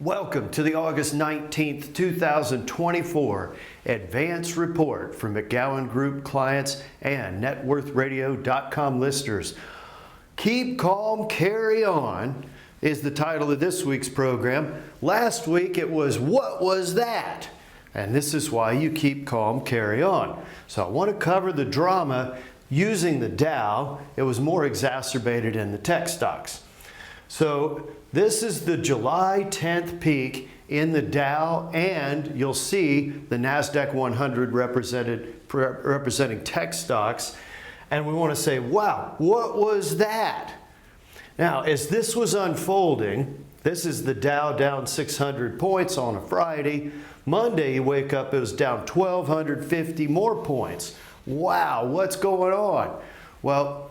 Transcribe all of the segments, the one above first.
Welcome to the August 19th, 2024 Advance Report from McGowanGroup clients and NetWorthRadio.com listeners. Keep calm, carry on is the title of this week's program. Last week it was, what was that? And this is why you keep calm, carry on. So I want to cover the drama using the Dow. It was more exacerbated in the tech stocks. So this is the July 10th peak in the Dow, and you'll see the NASDAQ 100 representing tech stocks. And we want to say, wow, what was that? Now, as this was unfolding, this is the Dow down 600 points on a Friday. Monday, you wake up, it was down 1,250 more points. Wow, what's going on? Well,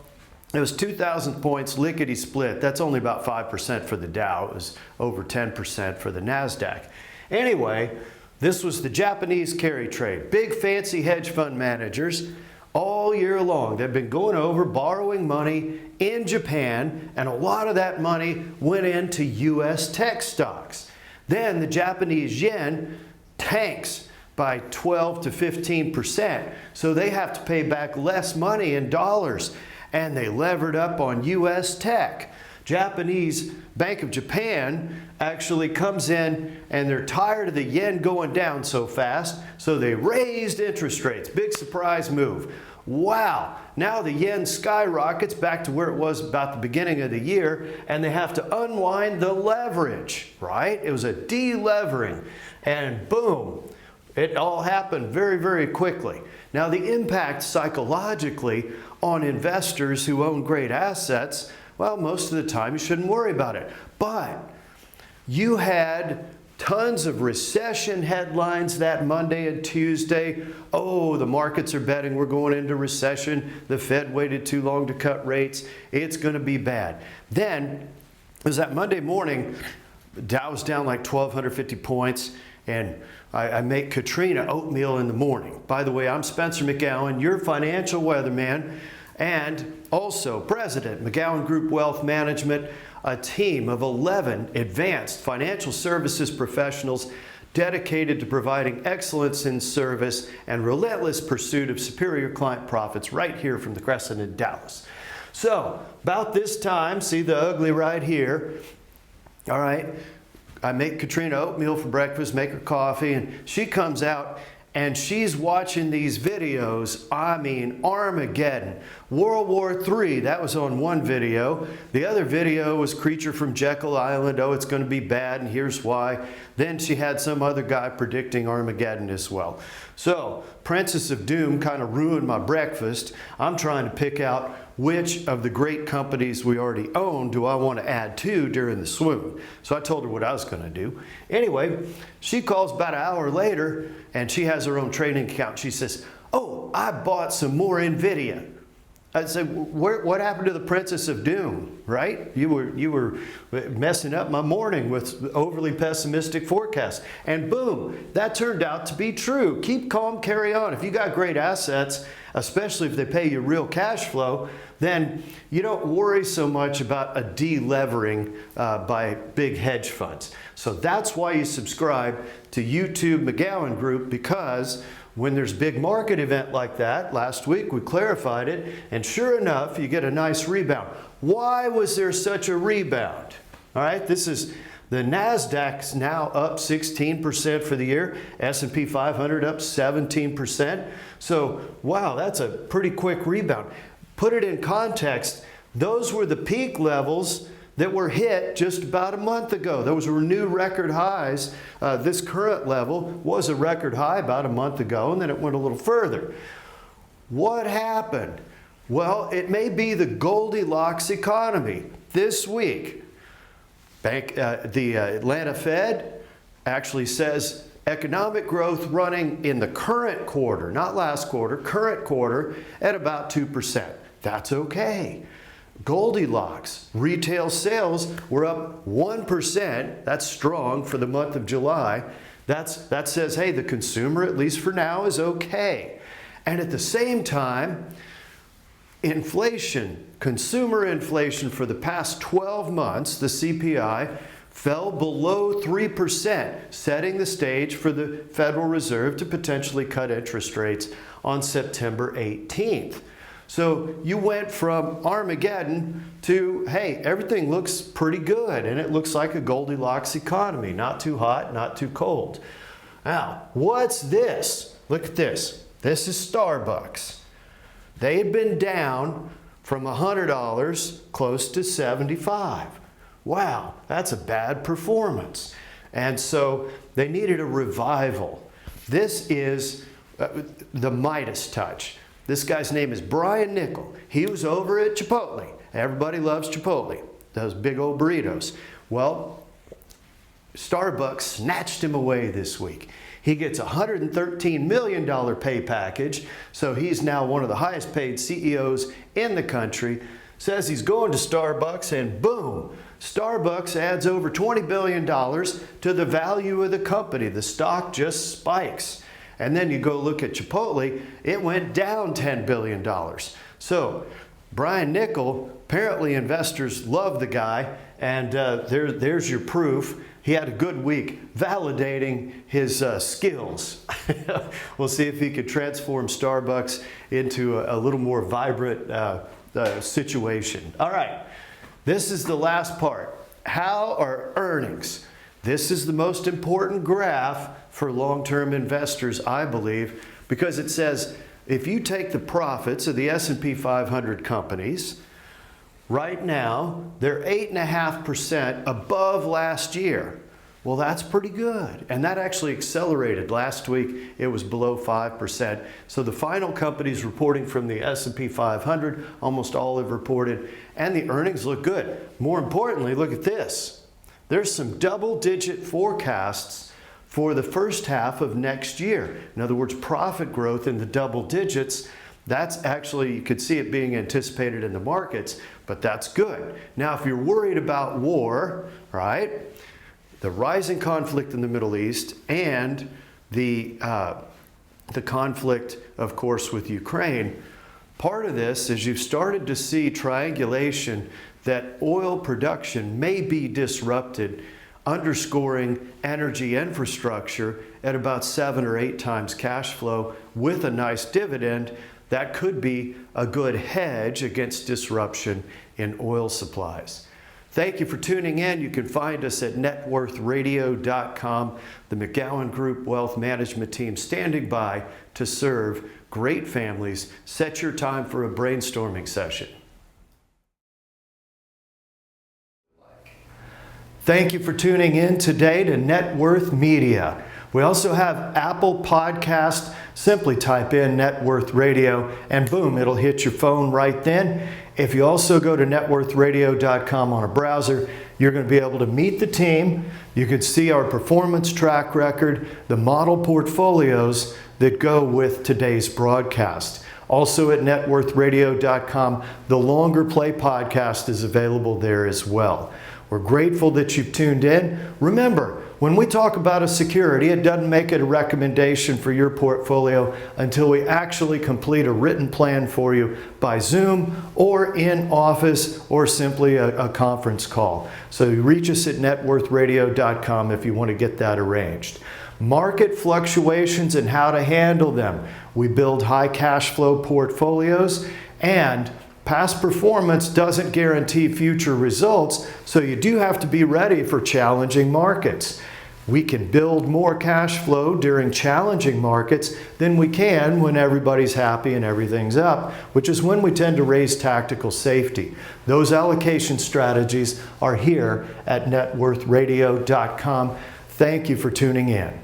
it was 2,000 points lickety split. That's only about 5% for the Dow. It was over 10% for the NASDAQ. Anyway, this was the Japanese carry trade. Big fancy hedge fund managers all year long. They've been going over borrowing money in Japan, and a lot of that money went into U.S. tech stocks. Then the Japanese yen tanks by 12 to 15%. So they have to pay back less money in dollars. And they levered up on U.S. tech. Japanese Bank of Japan actually comes in and they're tired of the yen going down so fast, so they raised interest rates. Big surprise move. Wow, now the yen skyrockets back to where it was about the beginning of the year, and they have to unwind the leverage, right? It was a de-levering, and boom, it all happened very, very quickly. Now the impact psychologically on investors who own great assets, well, most of the time you shouldn't worry about it. But you had tons of recession headlines that Monday and Tuesday. Oh, the markets are betting we're going into recession. The Fed waited too long to cut rates. It's going to be bad. Then it was that Monday morning, the Dow was down like 1,250 points. And I make Katrina oatmeal in the morning. By the way, I'm Spencer McGowan, your financial weatherman, and also president, McGowanGroup Wealth Management, a team of 11 advanced financial services professionals dedicated to providing excellence in service and relentless pursuit of superior client profits right here from the Crescent in Dallas. So, about this time, see the ugly right here, all right? I make Katrina oatmeal for breakfast, make her coffee, and she comes out and she's watching these videos. I mean, Armageddon, World War III, that was on one video. The other video was Creature from Jekyll Island. Oh, it's going to be bad, and here's why. Then she had some other guy predicting Armageddon as well. So, Princess of Doom kind of ruined my breakfast. I'm trying to pick out which of the great companies we already own do I want to add to during the swoon. So I told her what I was going to do. Anyway, she calls about an hour later, and she has her own trading account. She says, oh, I bought some more NVIDIA. I said, what happened to the Princess of Doom, right? You were messing up my morning with overly pessimistic forecasts. And boom, that turned out to be true. Keep calm, carry on. If you got great assets, especially if they pay you real cash flow, then you don't worry so much about a de-levering by big hedge funds. So that's why you subscribe to YouTube McGowanGroup, because when there's a big market event like that, last week we clarified it, and sure enough, you get a nice rebound. Why was there such a rebound? All right, this is the NASDAQ's now up 16% for the year, S&P 500 up 17%. So, wow, that's a pretty quick rebound. Put it in context, those were the peak levels that were hit just about a month ago. Those were new record highs. This current level was a record high about a month ago, and then it went a little further. What happened? Well, it may be the Goldilocks economy. This week, the Atlanta Fed actually says economic growth running in the current quarter, not last quarter, current quarter, at about 2%. That's okay. Goldilocks, retail sales were up 1%. That's strong for the month of July. That says, hey, the consumer, at least for now, is okay. And at the same time, inflation, consumer inflation for the past 12 months, the CPI, fell below 3%, setting the stage for the Federal Reserve to potentially cut interest rates on September 18th. So you went from Armageddon to, hey, everything looks pretty good, and it looks like a Goldilocks economy, not too hot, not too cold. Now, what's this? Look at this. This is Starbucks. They had been down from $100 close to $75. Wow, that's a bad performance. And so they needed a revival. This is the Midas touch. This guy's name is Brian Niccol. He was over at Chipotle. Everybody loves Chipotle, those big old burritos. Well, Starbucks snatched him away this week. He gets a $113 million pay package, so he's now one of the highest paid CEOs in the country. Says he's going to Starbucks, and boom, Starbucks adds over $20 billion to the value of the company. The stock just spikes. And then you go look at Chipotle, it went down $10 billion. So Brian Niccol, apparently investors love the guy, and there's your proof. He had a good week validating his skills. We'll see if he could transform Starbucks into a little more vibrant situation. All right, this is the last part. How are earnings? This is the most important graph for long-term investors, I believe, because it says if you take the profits of the S&P 500 companies, right now they're 8.5% above last year. Well, that's pretty good. And that actually accelerated. Last week it was below 5%. So the final companies reporting from the S&P 500, almost all have reported, and the earnings look good. More importantly, look at this. There's some double-digit forecasts for the first half of next year. In other words, profit growth in the double digits. That's actually, you could see it being anticipated in the markets, but that's good. Now, if you're worried about war, right, the rising conflict in the Middle East and the conflict, of course, with Ukraine, part of this is you've started to see triangulation that oil production may be disrupted, underscoring energy infrastructure at about 7 or 8 times cash flow with a nice dividend. That could be a good hedge against disruption in oil supplies. Thank you for tuning in. You can find us at networthradio.com. The McGowanGroup Wealth Management Team standing by to serve great families. Set your time for a brainstorming session. Thank you for tuning in today to Net Worth Media. We also have Apple Podcast. Simply type in Net Worth Radio and boom, it'll hit your phone right then. If you also go to networthradio.com on a browser, you're going to be able to meet the team. You can see our performance track record, the model portfolios that go with today's broadcast. Also at networthradio.com, the longer play podcast is available there as well. We're grateful that you've tuned in. Remember, when we talk about a security, it doesn't make it a recommendation for your portfolio until we actually complete a written plan for you by Zoom or in office or simply a conference call. So you reach us at networthradio.com if you want to get that arranged. Market fluctuations and how to handle them. We build high cash flow portfolios, and past performance doesn't guarantee future results, so you do have to be ready for challenging markets. We can build more cash flow during challenging markets than we can when everybody's happy and everything's up, which is when we tend to raise tactical safety. Those allocation strategies are here at networthradio.com. Thank you for tuning in.